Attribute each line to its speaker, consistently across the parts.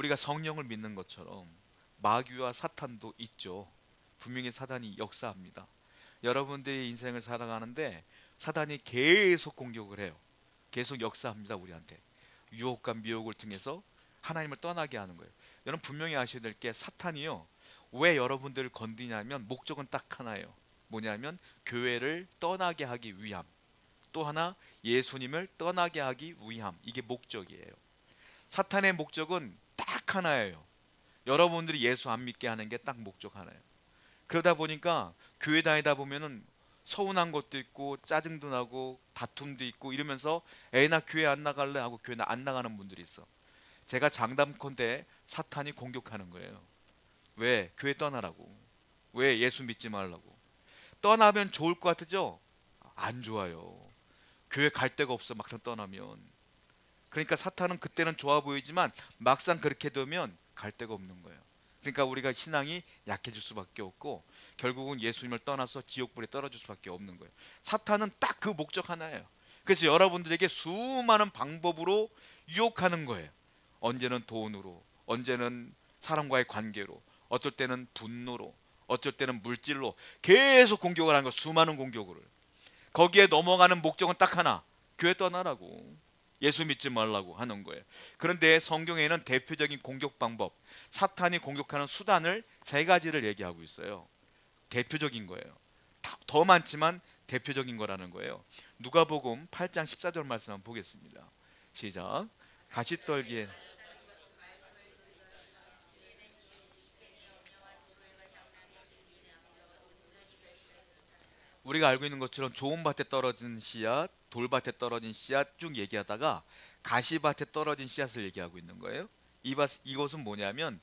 Speaker 1: 우리가 성령을 믿는 것처럼 마귀와 사탄도 있죠. 분명히 사단이 역사합니다. 여러분들의 인생을 살아가는데 사단이 계속 공격을 해요. 계속 역사합니다. 우리한테 유혹과 미혹을 통해서 하나님을 떠나게 하는 거예요. 여러분 분명히 아셔야 될 게, 사탄이요, 왜 여러분들을 건드냐면 목적은 딱 하나예요. 뭐냐면 교회를 떠나게 하기 위함, 또 하나 예수님을 떠나게 하기 위함. 이게 목적이에요. 사탄의 목적은 딱 하나예요. 여러분들이 예수 안 믿게 하는 게 딱 목적 하나예요. 그러다 보니까 교회 다니다 보면은 서운한 것도 있고 짜증도 나고 다툼도 있고 이러면서 에이 나 교회 안 나갈래 하고 교회 안 나가는 분들이 있어. 제가 장담컨대 사탄이 공격하는 거예요. 왜? 교회 떠나라고. 왜? 예수 믿지 말라고. 떠나면 좋을 것 같죠? 안 좋아요. 교회 갈 데가 없어, 막상 떠나면. 그러니까 사탄은 그때는 좋아 보이지만 막상 그렇게 되면 갈 데가 없는 거예요. 그러니까 우리가 신앙이 약해질 수밖에 없고 결국은 예수님을 떠나서 지옥불에 떨어질 수밖에 없는 거예요. 사탄은 딱 그 목적 하나예요. 그래서 여러분들에게 수많은 방법으로 유혹하는 거예요. 언제는 돈으로, 언제는 사람과의 관계로, 어쩔 때는 분노로, 어쩔 때는 물질로 계속 공격을 하는 거, 수많은 공격을. 거기에 넘어가는 목적은 딱 하나, 교회 떠나라고, 예수 믿지 말라고 하는 거예요. 그런데 성경에는 대표적인 공격 방법, 사탄이 공격하는 수단을 세 가지를 얘기하고 있어요. 대표적인 거예요. 더 많지만 대표적인 거라는 거예요. 누가복음 8장 14절 말씀 한번 보겠습니다. 시작. 가시떨기에 우리가 알고 있는 것처럼 좋은 밭에 떨어진 씨앗, 돌밭에 떨어진 씨앗 쭉 얘기하다가 가시밭에 떨어진 씨앗을 얘기하고 있는 거예요. 이것은 뭐냐면,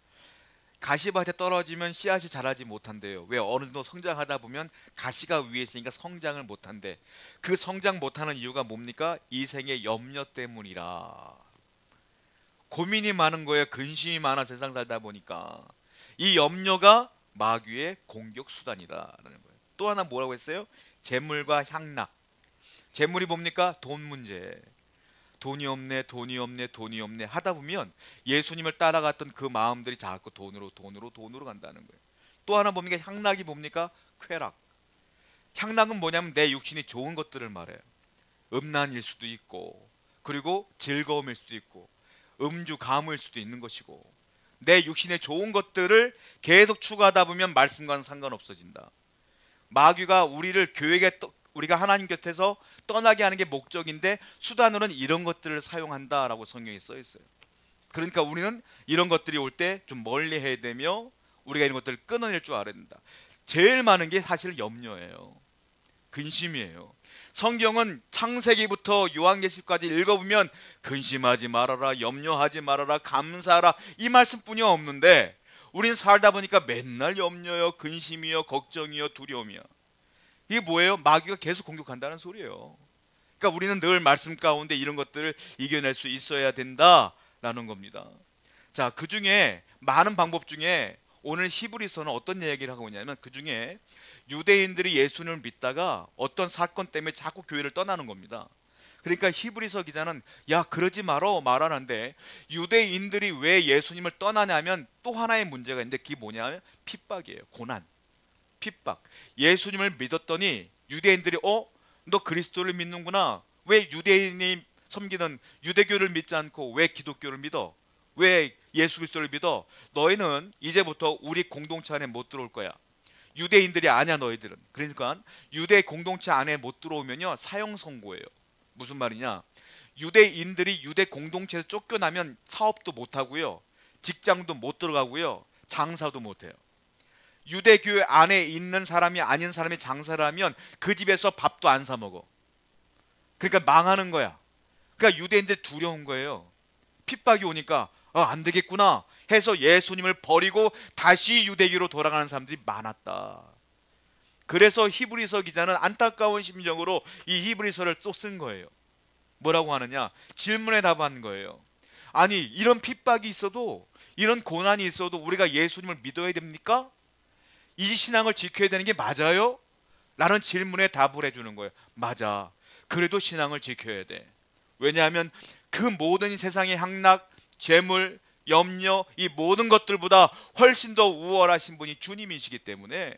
Speaker 1: 가시밭에 떨어지면 씨앗이 자라지 못한대요. 왜? 어느 정도 성장하다 보면 가시가 위에 있으니까 성장을 못한대. 그 성장 못하는 이유가 뭡니까? 이생의 염려 때문이라. 고민이 많은 거예요. 근심이 많아 세상 살다 보니까. 이 염려가 마귀의 공격 수단이라는 거예요. 또 하나 뭐라고 했어요? 재물과 향락. 재물이 뭡니까? 돈 문제. 돈이 없네, 돈이 없네, 돈이 없네 하다 보면 예수님을 따라갔던 그 마음들이 자꾸 돈으로 간다는 거예요. 또 하나 뭡니까? 향락이 뭡니까? 쾌락. 향락은 뭐냐면 내 육신이 좋은 것들을 말해요. 음란일 수도 있고, 그리고 즐거움일 수도 있고, 음주 가무일 수도 있는 것이고, 내 육신의 좋은 것들을 계속 추구하다 보면 말씀과는 상관없어진다. 마귀가 우리가 하나님 곁에서 떠나게 하는 게 목적인데 수단으로는 이런 것들을 사용한다라고 성경에 써 있어요. 그러니까 우리는 이런 것들이 올 때 좀 멀리 해야 되며 우리가 이런 것들을 끊어낼 줄 알아야 된다. 제일 많은 게 사실 염려예요. 근심이에요. 성경은 창세기부터 요한계시까지 읽어보면 근심하지 말아라, 염려하지 말아라, 감사하라 이 말씀뿐이 없는데 우린 살다 보니까 맨날 염려요, 근심이요, 걱정이요, 두려움이요. 이게 뭐예요? 마귀가 계속 공격한다는 소리예요. 그러니까 우리는 늘 말씀 가운데 이런 것들을 이겨낼 수 있어야 된다라는 겁니다. 자, 그 중에 많은 방법 중에 오늘 히브리서는 어떤 얘기를 하고 있냐면, 그 중에 유대인들이 예수님을 믿다가 어떤 사건 때문에 자꾸 교회를 떠나는 겁니다. 그러니까 히브리서 기자는 야 그러지 말어 말하는데, 유대인들이 왜 예수님을 떠나냐면 또 하나의 문제가 있는데 그게 뭐냐면 핍박이에요. 고난, 핍박. 예수님을 믿었더니 유대인들이 너 그리스도를 믿는구나, 왜 유대인이 섬기는 유대교를 믿지 않고 왜 기독교를 믿어? 왜 예수 그리스도를 믿어? 너희는 이제부터 우리 공동체 안에 못 들어올 거야. 유대인들이 아니야 너희들은. 그러니까 유대 공동체 안에 못 들어오면요 사형 선고예요. 무슨 말이냐? 유대인들이 유대 공동체에서 쫓겨나면 사업도 못 하고요, 직장도 못 들어가고요, 장사도 못 해요. 유대교회 안에 있는 사람이 아닌 사람이 장사를 하면 그 집에서 밥도 안 사 먹어. 그러니까 망하는 거야. 그러니까 유대인들 두려운 거예요. 핍박이 오니까 안 되겠구나 해서 예수님을 버리고 다시 유대교로 돌아가는 사람들이 많았다. 그래서 히브리서 기자는 안타까운 심정으로 이 히브리서를 또 쓴 거예요. 뭐라고 하느냐? 질문에 답한 거예요. 아니 이런 핍박이 있어도, 이런 고난이 있어도 우리가 예수님을 믿어야 됩니까? 이 신앙을 지켜야 되는 게 맞아요? 라는 질문에 답을 해주는 거예요. 맞아. 그래도 신앙을 지켜야 돼. 왜냐하면 그 모든 세상의 향락, 재물, 염려, 이 모든 것들보다 훨씬 더 우월하신 분이 주님이시기 때문에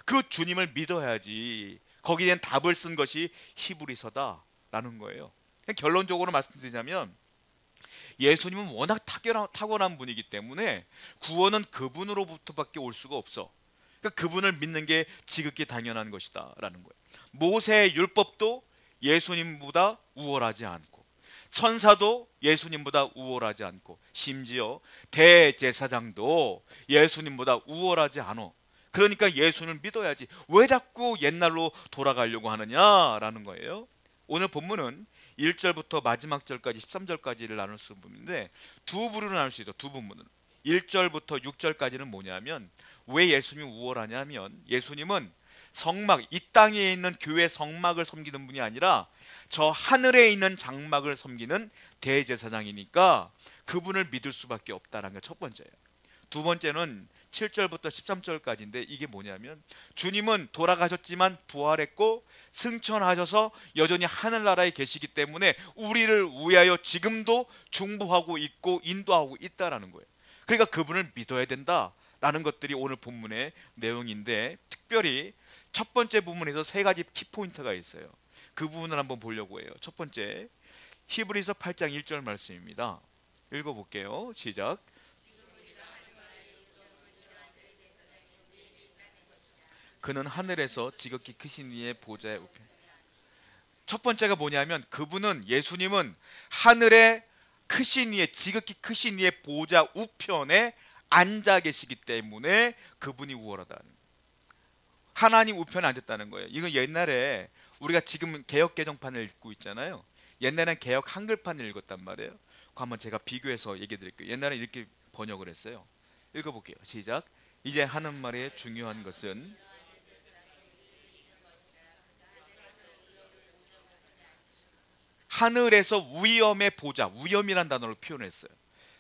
Speaker 1: 그 주님을 믿어야지 거기에 대한 답을 쓴 것이 히브리서다라는 거예요. 결론적으로 말씀드리자면 예수님은 워낙 탁월한 분이기 때문에 구원은 그분으로부터밖에 올 수가 없어. 그러니까 그분을 믿는 게 지극히 당연한 것이다 라는 거예요. 모세의 율법도 예수님보다 우월하지 않고, 천사도 예수님보다 우월하지 않고, 심지어 대제사장도 예수님보다 우월하지 않아. 그러니까 예수님을 믿어야지 왜 자꾸 옛날로 돌아가려고 하느냐라는 거예요. 오늘 본문은 1절부터 마지막 절까지 13절까지를 나눌 수 있는데 두 부류로 나눌 수 있어. 두 부분은 1절부터 6절까지는 뭐냐면 왜 예수님이 우월하냐면 예수님은 성막, 이 땅에 있는 교회 성막을 섬기는 분이 아니라 저 하늘에 있는 장막을 섬기는 대제사장이니까 그분을 믿을 수밖에 없다는 게 첫 번째예요. 두 번째는 7절부터 13절까지인데 이게 뭐냐면 주님은 돌아가셨지만 부활했고 승천하셔서 여전히 하늘나라에 계시기 때문에 우리를 위하여 지금도 중보하고 있고 인도하고 있다라는 거예요. 그러니까 그분을 믿어야 된다라는 것들이 오늘 본문의 내용인데 특별히 첫 번째 부분에서 세 가지 키포인트가 있어요. 그 부분을 한번 보려고 해요. 첫 번째, 히브리서 8장 1절 말씀입니다. 읽어볼게요. 시작. 그는 하늘에서 지극히 크신 이의 보좌에 우편. 첫 번째가 뭐냐면 그분은 예수님은 하늘에 크신 이의 지극히 크신 이의 보좌 우편에 앉아 계시기 때문에 그분이 우월하다는 거예요. 하나님 우편에 앉았다는 거예요. 이건 옛날에 우리가 지금 개역 개정판을 읽고 있잖아요. 옛날에는 개역 한글판을 읽었단 말이에요. 그거 한번 제가 비교해서 얘기해 드릴게요. 옛날에 이렇게 번역을 했어요. 읽어볼게요. 시작. 이제 하는 말의 중요한 것은 하늘에서 위엄의 보좌, 위엄이란 단어로 표현했어요.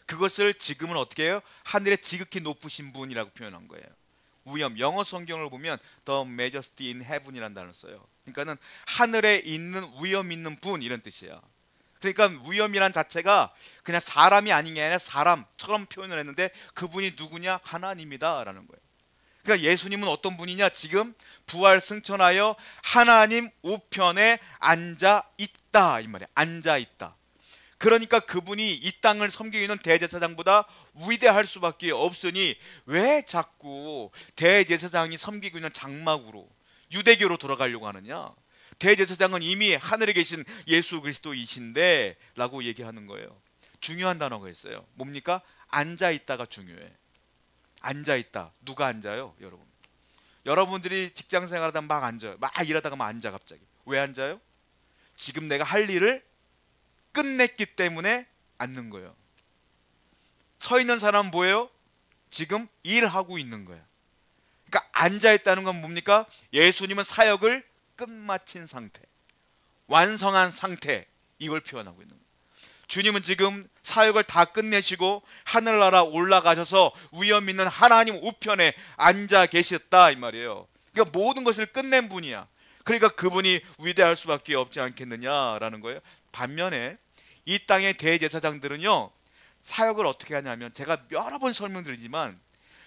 Speaker 1: 그것을 지금은 어떻게 해요? 하늘에 지극히 높으신 분이라고 표현한 거예요. 위엄, 영어 성경을 보면 The Majesty in Heaven이라는 단어를 써요. 그러니까는 하늘에 있는 위엄 있는 분 이런 뜻이야. 그러니까 위엄이란 자체가 그냥 사람이 아닌 게 아니라 사람처럼 표현을 했는데 그분이 누구냐? 하나님이다라는 거예요. 그러니까 예수님은 어떤 분이냐? 지금 부활 승천하여 하나님 우편에 앉아 있다 이 말이에요. 앉아 있다. 그러니까 그분이 이 땅을 섬기고 있는 대제사장보다 위대할 수밖에 없으니 왜 자꾸 대제사장이 섬기고 있는 장막으로 유대교로 돌아가려고 하느냐? 대제사장은 이미 하늘에 계신 예수 그리스도이신데 라고 얘기하는 거예요. 중요한 단어가 있어요. 뭡니까? 앉아있다가 중요해. 앉아있다. 누가 앉아요? 여러분. 여러분들이 직장생활하다 막 앉아요. 막 일하다가 막 앉아 갑자기. 왜 앉아요? 지금 내가 할 일을 끝냈기 때문에 앉는 거예요. 서 있는 사람은 뭐예요? 지금 일하고 있는 거예요. 그러니까 앉아있다는 건 뭡니까? 예수님은 사역을 끝마친 상태, 완성한 상태, 이걸 표현하고 있는 거예요. 주님은 지금 사역을 다 끝내시고 하늘나라 올라가셔서 위엄 있는 하나님 우편에 앉아 계셨다 이 말이에요. 그러니까 모든 것을 끝낸 분이야. 그러니까 그분이 위대할 수밖에 없지 않겠느냐라는 거예요. 반면에 이 땅의 대제사장들은요 사역을 어떻게 하냐면 제가 여러 번 설명드리지만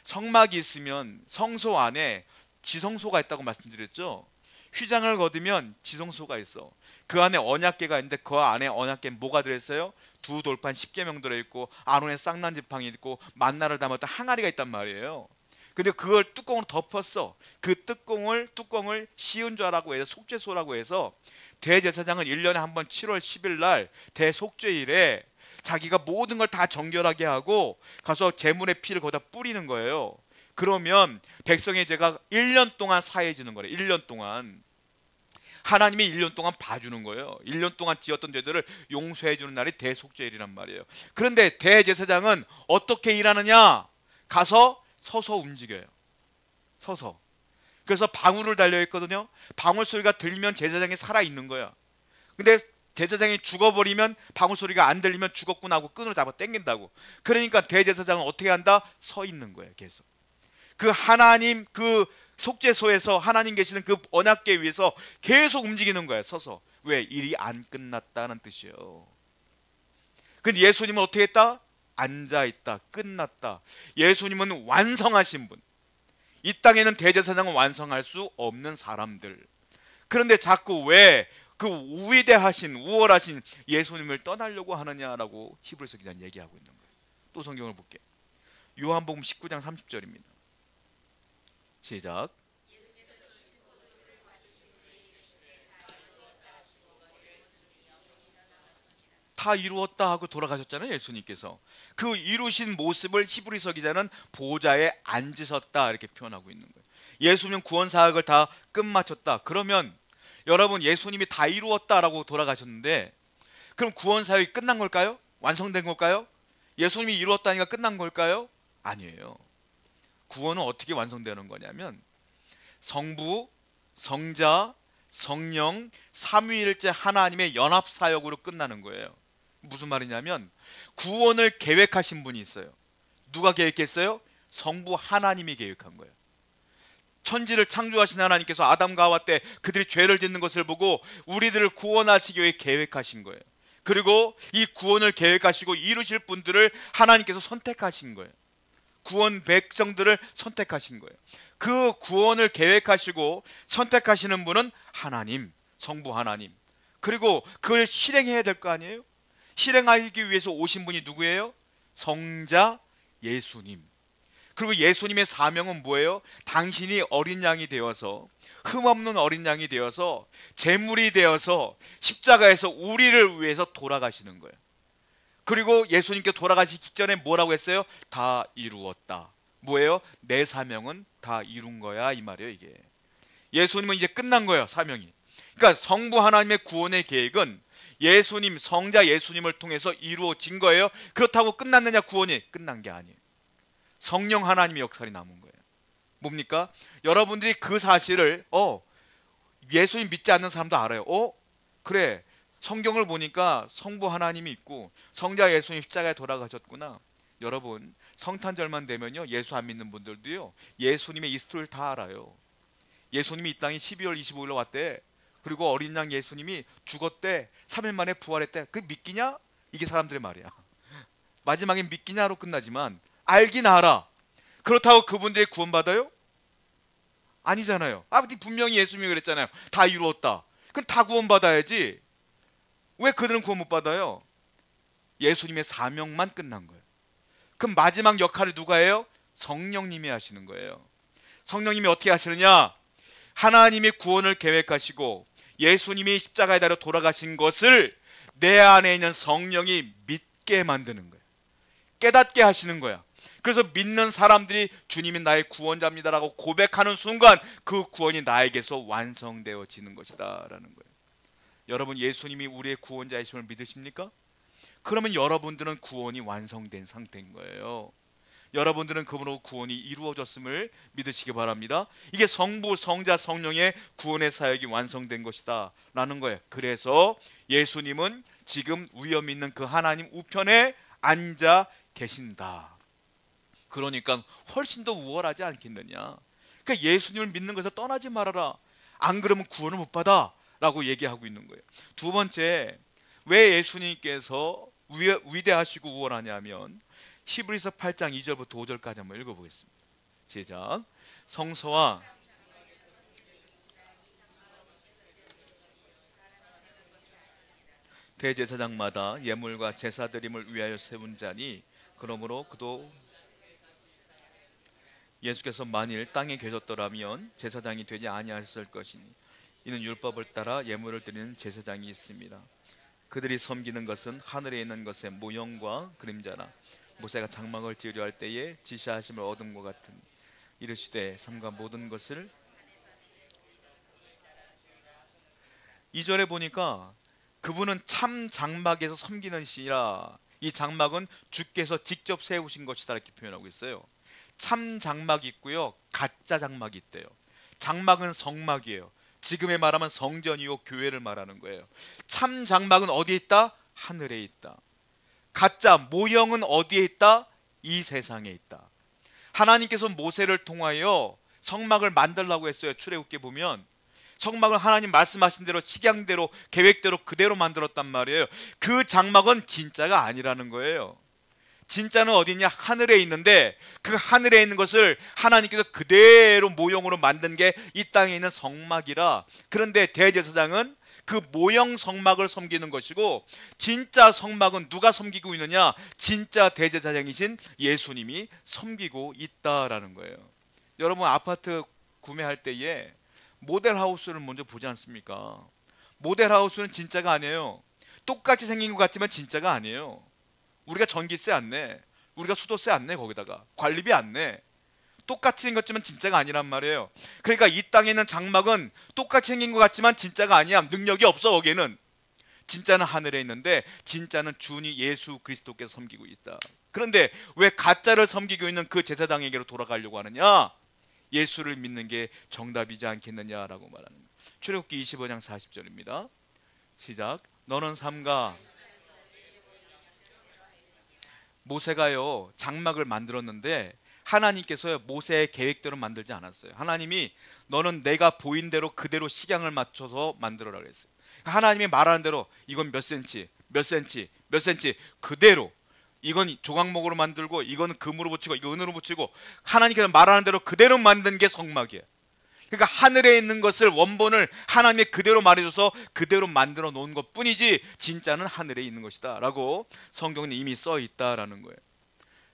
Speaker 1: 성막이 있으면 성소 안에 지성소가 있다고 말씀드렸죠. 휘장을 거두면 지성소가 있어. 그 안에 언약궤가 있는데 그 안에 언약궤 뭐가 들어있어요? 두 돌판 십계명 들어있고 아론의 쌍난 지팡이 있고 만나를 담았던 항아리가 있단 말이에요. 근데 그걸 뚜껑으로 덮었어. 그 뚜껑을 시은좌라고 해서 속죄소라고 해서 대제사장은 1년에 한 번 7월 10일 날 대속죄일에 자기가 모든 걸 다 정결하게 하고 가서 제물의 피를 거기다 뿌리는 거예요. 그러면 백성의 죄가 1년 동안 사해지는 거래요. 1년 동안. 하나님이 1년 동안 봐주는 거예요. 1년 동안 지었던 죄들을 용서해주는 날이 대속죄일이란 말이에요. 그런데 대제사장은 어떻게 일하느냐? 가서 서서 움직여요. 서서. 그래서 방울을 달려있거든요. 방울 소리가 들리면 제사장이 살아있는 거야. 근데 제사장이 죽어버리면 방울 소리가 안 들리면 죽었구나 하고 끈으로 잡아 당긴다고. 그러니까 대제사장은 어떻게 한다? 서 있는 거예요. 계속. 그 하나님 그 속죄소에서 하나님 계시는 그 언약궤 위에서 계속 움직이는 거예요. 서서. 왜? 일이 안 끝났다는 뜻이에요. 근데 예수님은 어떻게 했다? 앉아있다, 끝났다. 예수님은 완성하신 분. 이 땅에는 대제사장은 완성할 수 없는 사람들. 그런데 자꾸 왜 그 위대하신 우월하신 예수님을 떠나려고 하느냐라고 히브리서 기자는 얘기하고 있는 거예요. 또 성경을 볼게요. 요한복음 19장 30절입니다. 시작. 다 이루었다 하고 돌아가셨잖아요. 예수님께서 그 이루신 모습을 히브리서 기자는 보좌에 앉으셨다 이렇게 표현하고 있는 거예요. 예수님 구원 사역을 다 끝마쳤다. 그러면 여러분, 예수님이 다 이루었다라고 돌아가셨는데 그럼 구원 사역이 끝난 걸까요? 완성된 걸까요? 예수님이 이루었다니까 끝난 걸까요? 아니에요. 구원은 어떻게 완성되는 거냐면 성부, 성자, 성령, 삼위일체 하나님의 연합 사역으로 끝나는 거예요. 무슨 말이냐면 구원을 계획하신 분이 있어요. 누가 계획했어요? 성부 하나님이 계획한 거예요. 천지를 창조하신 하나님께서 아담과 하와 때 그들이 죄를 짓는 것을 보고 우리들을 구원하시기 위해 계획하신 거예요. 그리고 이 구원을 계획하시고 이루실 분들을 하나님께서 선택하신 거예요. 구원 백성들을 선택하신 거예요. 그 구원을 계획하시고 선택하시는 분은 하나님, 성부 하나님. 그리고 그걸 실행해야 될 거 아니에요? 실행하기 위해서 오신 분이 누구예요? 성자 예수님. 그리고 예수님의 사명은 뭐예요? 당신이 어린 양이 되어서, 흠없는 어린 양이 되어서, 제물이 되어서 십자가에서 우리를 위해서 돌아가시는 거예요. 그리고 예수님께 돌아가시기 직전에 뭐라고 했어요? 다 이루었다. 뭐예요? 내 사명은 다 이룬 거야, 이 말이에요. 이게 예수님은 이제 끝난 거예요, 사명이. 그러니까 성부 하나님의 구원의 계획은 예수님, 성자 예수님을 통해서 이루어진 거예요. 그렇다고 끝났느냐? 구원이 끝난 게 아니에요. 성령 하나님의 역할이 남은 거예요. 뭡니까? 여러분들이 그 사실을 예수님 믿지 않는 사람도 알아요. 그래, 성경을 보니까 성부 하나님이 있고 성자 예수님 십자가에 돌아가셨구나. 여러분, 성탄절만 되면요, 예수 안 믿는 분들도요, 예수님의 이 스토리를 다 알아요. 예수님이 이 땅에 12월 25일로 왔대. 그리고 어린 양 예수님이 죽었대. 3일 만에 부활했대. 그 믿기냐? 이게 사람들의 말이야. 마지막엔 믿기냐로 끝나지만 알긴 알아. 그렇다고 그분들이 구원받아요? 아니잖아요. 분명히 예수님이 그랬잖아요. 다 이루었다. 그럼 다 구원받아야지. 왜 그들은 구원 못 받아요? 예수님의 사명만 끝난 거예요. 그럼 마지막 역할을 누가 해요? 성령님이 하시는 거예요. 성령님이 어떻게 하시느냐? 하나님이 구원을 계획하시고 예수님이 십자가에 달려 돌아가신 것을 내 안에 있는 성령이 믿게 만드는 거예요. 깨닫게 하시는 거야. 그래서 믿는 사람들이 주님이 나의 구원자입니다라고 고백하는 순간 그 구원이 나에게서 완성되어지는 것이다 라는 거예요. 여러분, 예수님이 우리의 구원자이심을 믿으십니까? 그러면 여러분들은 구원이 완성된 상태인 거예요. 여러분들은 그분으로 구원이 이루어졌음을 믿으시기 바랍니다. 이게 성부, 성자, 성령의 구원의 사역이 완성된 것이다 라는 거예요. 그래서 예수님은 지금 위엄 있는 그 하나님 우편에 앉아 계신다. 그러니까 훨씬 더 우월하지 않겠느냐. 그러니까 예수님을 믿는 것에서 떠나지 말아라. 안 그러면 구원을 못 받아 라고 얘기하고 있는 거예요. 두 번째, 왜 예수님께서 위대하시고 우월하냐면 히브리서 8장 2절부터 5절까지 한번 읽어보겠습니다. 시작. 성서와 대제사장마다 예물과 제사드림을 위하여 세운 자니 그러므로 그도 예수께서 만일 땅에 계셨더라면 제사장이 되지 아니하였을 것이니 이는 율법을 따라 예물을 드리는 제사장이 있습니다. 그들이 섬기는 것은 하늘에 있는 것의 모형과 그림자라 모세가 장막을 지으려 할 때에 지시하심을 얻은 것 같으니 이르시되 삼가 모든 것을 2절에 보니까 그분은 참 장막에서 섬기는 시라 이 장막은 주께서 직접 세우신 것이다 이렇게 표현하고 있어요. 참 장막이 있고요, 가짜 장막이 있대요. 장막은 성막이에요. 지금의 말하면 성전이요 교회를 말하는 거예요. 참 장막은 어디에 있다? 하늘에 있다. 가짜 모형은 어디에 있다? 이 세상에 있다. 하나님께서 모세를 통하여 성막을 만들라고 했어요. 출애굽기에 보면 성막을 하나님 말씀하신 대로 식양대로 계획대로 그대로 만들었단 말이에요. 그 장막은 진짜가 아니라는 거예요. 진짜는 어디 있냐? 하늘에 있는데 그 하늘에 있는 것을 하나님께서 그대로 모형으로 만든 게 이 땅에 있는 성막이라. 그런데 대제사장은 그 모형 성막을 섬기는 것이고, 진짜 성막은 누가 섬기고 있느냐? 진짜 대제사장이신 예수님이 섬기고 있다라는 거예요. 여러분, 아파트 구매할 때에 모델하우스를 먼저 보지 않습니까? 모델하우스는 진짜가 아니에요. 똑같이 생긴 것 같지만 진짜가 아니에요. 우리가 전기세 안 내, 우리가 수도세 안 내, 거기다가 관리비 안 내. 똑같이 생겼지만 진짜가 아니란 말이에요. 그러니까 이 땅에 있는 장막은 똑같이 생긴 것 같지만 진짜가 아니야. 능력이 없어. 거기는 진짜는 하늘에 있는데 진짜는 주니 예수 그리스도께서 섬기고 있다. 그런데 왜 가짜를 섬기고 있는 그 제사장에게로 돌아가려고 하느냐? 예수를 믿는 게 정답이지 않겠느냐라고 말하는 거예요. 출애굽기 25장 40절입니다. 시작. 너는 삼가. 모세가요 장막을 만들었는데 하나님께서요 모세의 계획대로 만들지 않았어요. 하나님이 너는 내가 보인 대로 그대로 식양을 맞춰서 만들어라 그랬어요. 하나님이 말하는 대로 이건 몇 센치, 몇 센치, 몇 센치 그대로, 이건 조각목으로 만들고 이건 금으로 붙이고 이거 은으로 붙이고, 하나님께서 말하는 대로 그대로 만든 게 성막이에요. 그러니까 하늘에 있는 것을 원본을 하나님이 그대로 말해줘서 그대로 만들어 놓은 것 뿐이지 진짜는 하늘에 있는 것이다 라고 성경은 이미 써 있다라는 거예요.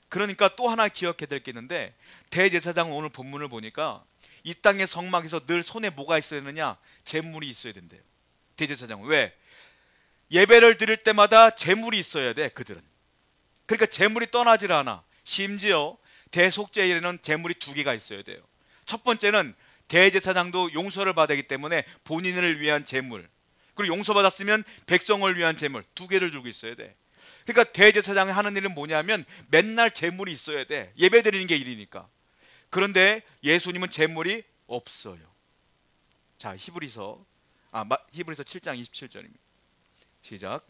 Speaker 1: 그러니까 또 하나 기억해야 될 게 있는데, 대제사장은 오늘 본문을 보니까 이 땅의 성막에서 늘 손에 뭐가 있어야 되느냐? 제물이 있어야 된대요. 대제사장은 왜? 예배를 드릴 때마다 제물이 있어야 돼. 그들은 그러니까 제물이 떠나질 않아. 심지어 대속죄에는 제물이 2개가 있어야 돼요. 첫 번째는 대제사장도 용서를 받았기 때문에 본인을 위한 제물, 그리고 용서받았으면 백성을 위한 제물 2개를 들고 있어야 돼. 그러니까 대제사장이 하는 일은 뭐냐면 맨날 제물이 있어야 돼. 예배 드리는 게 일이니까. 그런데 예수님은 제물이 없어요. 자, 히브리서 7장 27절입니다. 시작.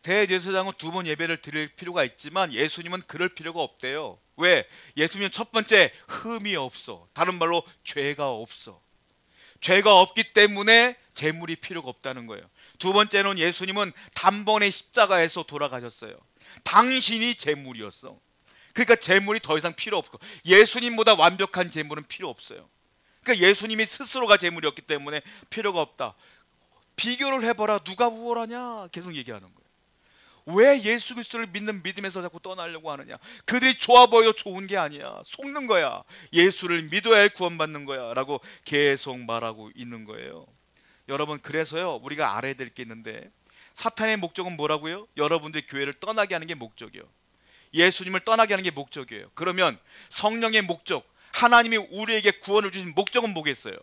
Speaker 1: 대제사장은 2번 예배를 드릴 필요가 있지만 예수님은 그럴 필요가 없대요. 왜? 예수님은 첫 번째 흠이 없어. 다른 말로 죄가 없어. 죄가 없기 때문에 제물이 필요가 없다는 거예요. 2번째는 예수님은 단번에 십자가에서 돌아가셨어요. 당신이 제물이었어. 그러니까 제물이 더 이상 필요 없고, 예수님보다 완벽한 제물은 필요 없어요. 그러니까 예수님이 스스로가 제물이었기 때문에 필요가 없다. 비교를 해봐라. 누가 우월하냐? 계속 얘기하는 거예요. 왜 예수 그리스도를 믿는 믿음에서 자꾸 떠나려고 하느냐? 그들이 좋아 보여 좋은 게 아니야. 속는 거야. 예수를 믿어야 구원받는 거야 라고 계속 말하고 있는 거예요. 여러분, 그래서요 우리가 알아야 될 게 있는데, 사탄의 목적은 뭐라고요? 여러분들이 교회를 떠나게 하는 게 목적이에요. 예수님을 떠나게 하는 게 목적이에요. 그러면 성령의 목적, 하나님이 우리에게 구원을 주신 목적은 뭐겠어요?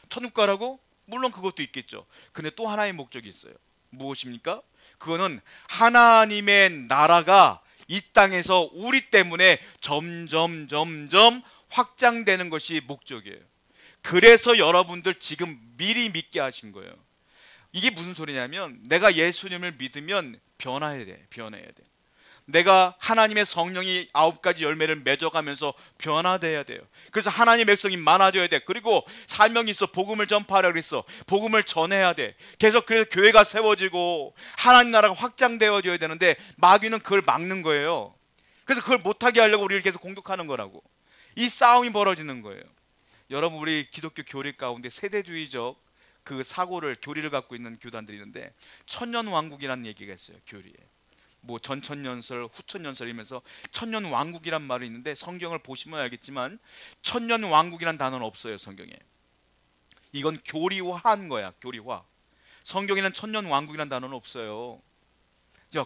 Speaker 1: 천국 가라고? 물론 그것도 있겠죠. 근데 또 하나의 목적이 있어요. 무엇입니까? 그거는 하나님의 나라가 이 땅에서 우리 때문에 점점 확장되는 것이 목적이에요. 그래서 여러분들 지금 미리 믿게 하신 거예요. 이게 무슨 소리냐면, 내가 예수님을 믿으면 변화해야 돼. 내가 하나님의 성령이 9가지 열매를 맺어가면서 변화돼야 돼요. 그래서 하나님의 백성이 많아져야 돼. 그리고 사명이 있어. 복음을 전파하라 그랬어. 복음을 전해야 돼. 계속 그래서 교회가 세워지고 하나님 나라가 확장되어져야 되는데 마귀는 그걸 막는 거예요. 그래서 그걸 못하게 하려고 우리를 계속 공격하는 거라고. 이 싸움이 벌어지는 거예요. 여러분, 우리 기독교 교리 가운데 세대주의적 그 사고를, 교리를 갖고 있는 교단들이 있는데, 천년왕국이라는 얘기가 있어요. 교리에 뭐 전천년설, 후천년설이면서 천년왕국이란 말이 있는데, 성경을 보시면 알겠지만 천년왕국이란 단어는 없어요. 성경에. 이건 교리화한 거야. 교리화. 성경에는 천년왕국이란 단어는 없어요.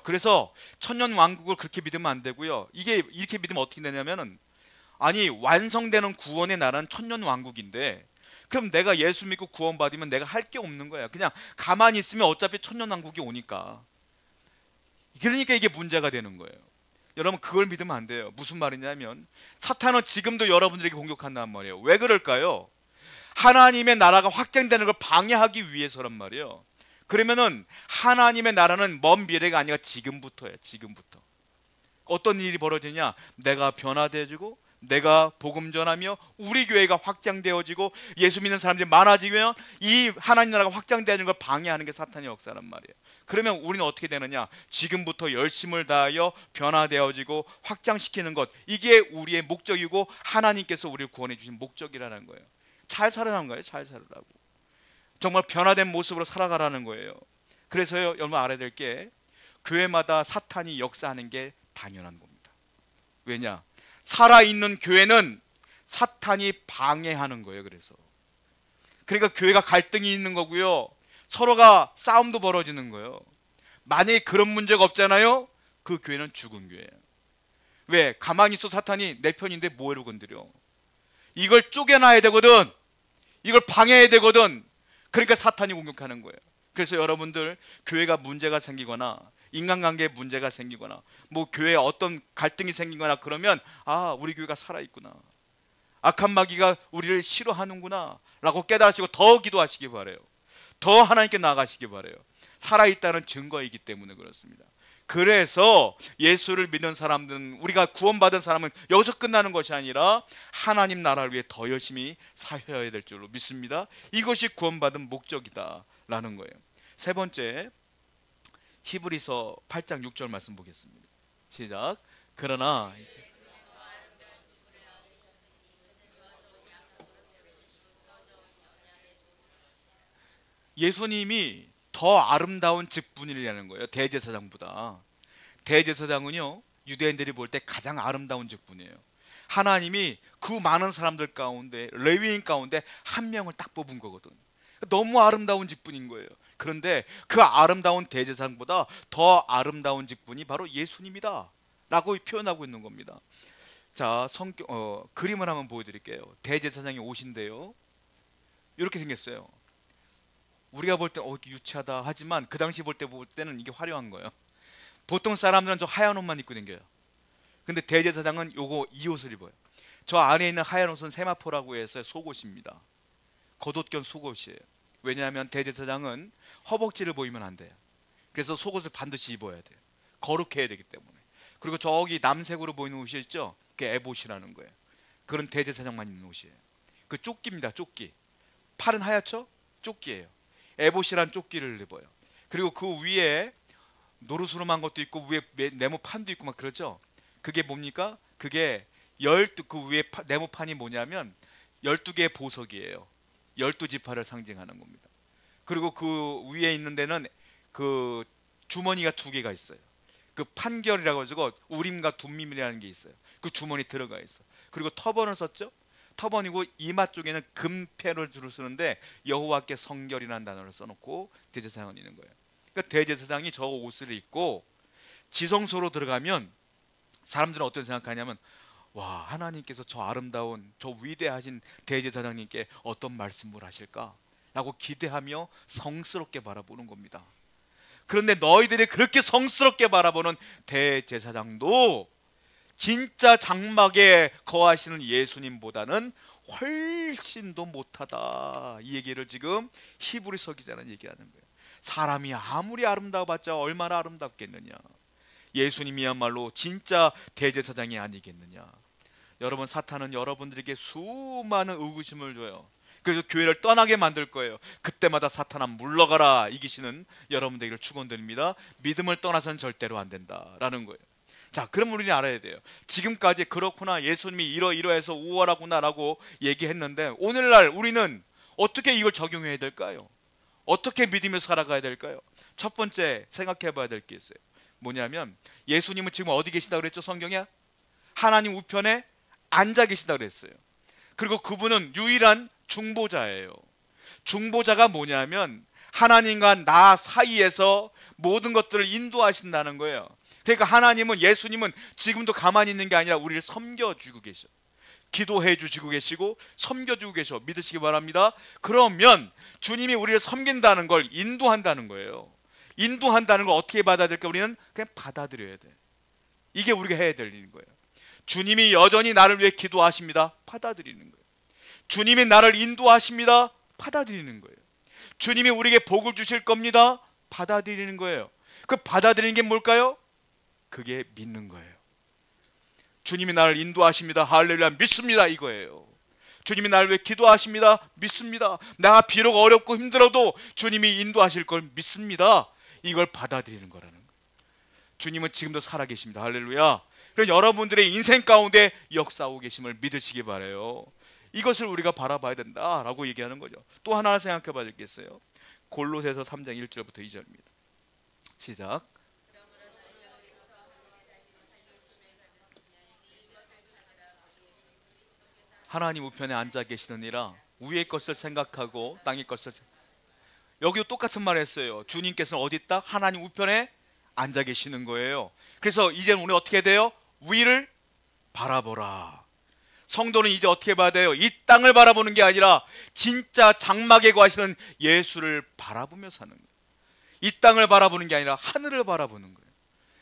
Speaker 1: 그래서 천년왕국을 그렇게 믿으면 안 되고요. 이게 이렇게 믿으면 어떻게 되냐면은, 아니 완성되는 구원의 나라는 천년왕국인데, 그럼 내가 예수 믿고 구원받으면 내가 할 게 없는 거야. 그냥 가만히 있으면 어차피 천년왕국이 오니까. 그러니까 이게 문제가 되는 거예요. 여러분, 그걸 믿으면 안 돼요. 무슨 말이냐면, 사탄은 지금도 여러분들에게 공격한단 말이에요. 왜 그럴까요? 하나님의 나라가 확장되는 걸 방해하기 위해서란 말이에요. 그러면은 하나님의 나라는 먼 미래가 아니라 지금부터예요. 지금부터. 어떤 일이 벌어지냐? 내가 변화되어지고 내가 복음 전하며 우리 교회가 확장되어지고 예수 믿는 사람들이 많아지면 이 하나님 나라가 확장되는 걸 방해하는 게 사탄의 역사란 말이에요. 그러면 우리는 어떻게 되느냐? 지금부터 열심을 다하여 변화되어지고 확장시키는 것, 이게 우리의 목적이고 하나님께서 우리를 구원해 주신 목적이라는 거예요. 잘 살아가는 거예요. 잘 살으라고. 정말 변화된 모습으로 살아가라는 거예요. 그래서요, 여러분 알아야 될 게, 교회마다 사탄이 역사하는 게 당연한 겁니다. 왜냐? 살아있는 교회는 사탄이 방해하는 거예요. 그러니까 교회가 갈등이 있는 거고요, 서로가 싸움도 벌어지는 거예요. 만약에 그런 문제가 없잖아요, 그 교회는 죽은 교회예요. 왜? 가만히 있어 사탄이 내 편인데 뭐해로 건드려. 이걸 쪼개놔야 되거든. 이걸 방해해야 되거든. 그러니까 사탄이 공격하는 거예요. 그래서 여러분들, 교회가 문제가 생기거나 인간관계에 문제가 생기거나 뭐 교회에 어떤 갈등이 생기거나 그러면, 아, 우리 교회가 살아있구나, 악한 마귀가 우리를 싫어하는구나 라고 깨달으시고 더 기도하시기 바라요. 더 하나님께 나아가시기 바라요. 살아있다는 증거이기 때문에 그렇습니다. 그래서 예수를 믿는 사람들은, 우리가 구원받은 사람은 여기서 끝나는 것이 아니라 하나님 나라를 위해 더 열심히 사셔야 될 줄로 믿습니다. 이것이 구원받은 목적이다 라는 거예요. 세 번째, 히브리서 8장 6절 말씀 보겠습니다. 시작. 그러나 예수님이 더 아름다운 직분이라는 거예요. 대제사장보다. 대제사장은요, 유대인들이 볼 때 가장 아름다운 직분이에요. 하나님이 그 많은 사람들 가운데, 레위인 가운데 한 명을 딱 뽑은 거거든. 너무 아름다운 직분인 거예요. 그런데 그 아름다운 대제사장보다 더 아름다운 직분이 바로 예수님이다 라고 표현하고 있는 겁니다. 자, 그림을 한번 보여드릴게요. 대제사장이 옷인데요, 이렇게 생겼어요. 우리가 볼 때 유치하다 하지만 그 당시 볼 때는 이게 화려한 거예요. 보통 사람들은 저 하얀 옷만 입고 다녀요. 근데 대제사장은 이 옷을 입어요. 저 안에 있는 하얀 옷은 세마포라고 해서 속옷입니다. 겉옷 겸 속옷이에요. 왜냐하면 대제사장은 허벅지를 보이면 안 돼요. 그래서 속옷을 반드시 입어야 돼요. 거룩해야 되기 때문에. 그리고 저기 남색으로 보이는 옷이 있죠, 그게 에봇이라는 거예요. 그런 대제사장만 입는 옷이에요. 그 조끼입니다. 조끼. 팔은 하얗죠? 조끼예요. 에봇이란 조끼를 입어요. 그리고 그 위에 노르스름한 것도 있고 위에 네모판도 있고 막 그렇죠. 그게 뭡니까? 그게 그 위에 네모판이 뭐냐면 12개의 보석이에요. 12지파를 상징하는 겁니다. 그리고 그 위에 있는 데는 그 주머니가 2개가 있어요. 그 판결이라고 해서 우림과 둠밈이라는 게 있어요. 그 주머니 들어가 있어. 그리고 터번을 썼죠. 터번이고 이마 쪽에는 금패를 주로 쓰는데 여호와께 성결이라는 단어를 써놓고 대제사장은 있는 거예요. 그러니까 대제사장이 저 옷을 입고 지성소로 들어가면 사람들은 어떤 생각하냐면, 와, 하나님께서 저 아름다운, 저 위대하신 대제사장님께 어떤 말씀을 하실까 라고 기대하며 성스럽게 바라보는 겁니다. 그런데 너희들이 그렇게 성스럽게 바라보는 대제사장도 진짜 장막에 거하시는 예수님보다는 훨씬 더 못하다, 이 얘기를 지금 히브리서 기자는 얘기하는 거예요. 사람이 아무리 아름다워봤자 얼마나 아름답겠느냐, 예수님이야말로 진짜 대제사장이 아니겠느냐. 여러분, 사탄은 여러분들에게 수많은 의구심을 줘요. 그래서 교회를 떠나게 만들 거예요. 그때마다 사탄아 물러가라, 이기시는 여러분들에게 축원드립니다. 믿음을 떠나서는 절대로 안 된다라는 거예요. 자, 그럼 우리는 알아야 돼요. 지금까지 그렇구나, 예수님이 이러이러해서 우월하구나라고 얘기했는데, 오늘날 우리는 어떻게 이걸 적용해야 될까요? 어떻게 믿으며 살아가야 될까요? 첫 번째 생각해 봐야 될 게 있어요. 뭐냐면, 예수님은 지금 어디 계시다고 그랬죠? 성경에 하나님 우편에 앉아 계시다고 그랬어요. 그리고 그분은 유일한 중보자예요. 중보자가 뭐냐면 하나님과 나 사이에서 모든 것들을 인도하신다는 거예요. 그러니까 하나님은, 예수님은 지금도 가만히 있는 게 아니라 우리를 섬겨주고 계셔. 기도해 주시고 계시고 섬겨주고 계셔. 믿으시기 바랍니다. 그러면 주님이 우리를 섬긴다는 걸 인도한다는 거예요. 인도한다는 걸 어떻게 받아들일까? 우리는 그냥 받아들여야 돼. 이게 우리가 해야 될 일인 거예요. 주님이 여전히 나를 위해 기도하십니다. 받아들이는 거예요. 주님이 나를 인도하십니다. 받아들이는 거예요. 주님이 우리에게 복을 주실 겁니다. 받아들이는 거예요. 그 받아들이는 게 뭘까요? 그게 믿는 거예요. 주님이 나를 인도하십니다. 할렐루야. 믿습니다. 이거예요. 주님이 나를 위해 기도하십니다. 믿습니다. 내가 비록 어렵고 힘들어도 주님이 인도하실 걸 믿습니다. 이걸 받아들이는 거라는 거예요. 주님은 지금도 살아계십니다. 할렐루야. 그럼 여러분들의 인생 가운데 역사하고 계심을 믿으시기 바라요. 이것을 우리가 바라봐야 된다라고 얘기하는 거죠. 또 하나 생각해 봐야겠어요. 골로새서 3장 1절부터 2절입니다. 시작. 하나님 우편에 앉아 계시느니라. 위의 것을 생각하고 땅의 것을 여기도 똑같은 말 했어요. 주님께서는 어디 있다? 하나님 우편에 앉아 계시는 거예요. 그래서 이제는 우리 어떻게 돼요? 위를 바라보라. 성도는 이제 어떻게 봐야 돼요? 이 땅을 바라보는 게 아니라 진짜 장막에 거하시는 예수를 바라보며 사는 거예요. 이 땅을 바라보는 게 아니라 하늘을 바라보는 거예요.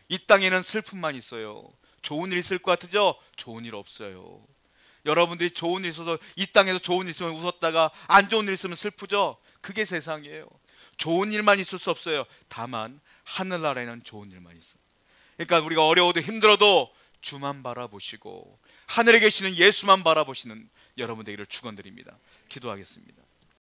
Speaker 1: 이 땅에는 슬픔만 있어요. 좋은 일 있을 것 같으죠? 좋은 일 없어요. 여러분들이 좋은 일 있어서 이 땅에서 좋은 일 있으면 웃었다가 안 좋은 일 있으면 슬프죠? 그게 세상이에요. 좋은 일만 있을 수 없어요. 다만 하늘나라에는 좋은 일만 있어요. 그러니까 우리가 어려워도 힘들어도 주만 바라보시고 하늘에 계시는 예수만 바라보시는 여러분 되기를 축원드립니다. 기도하겠습니다.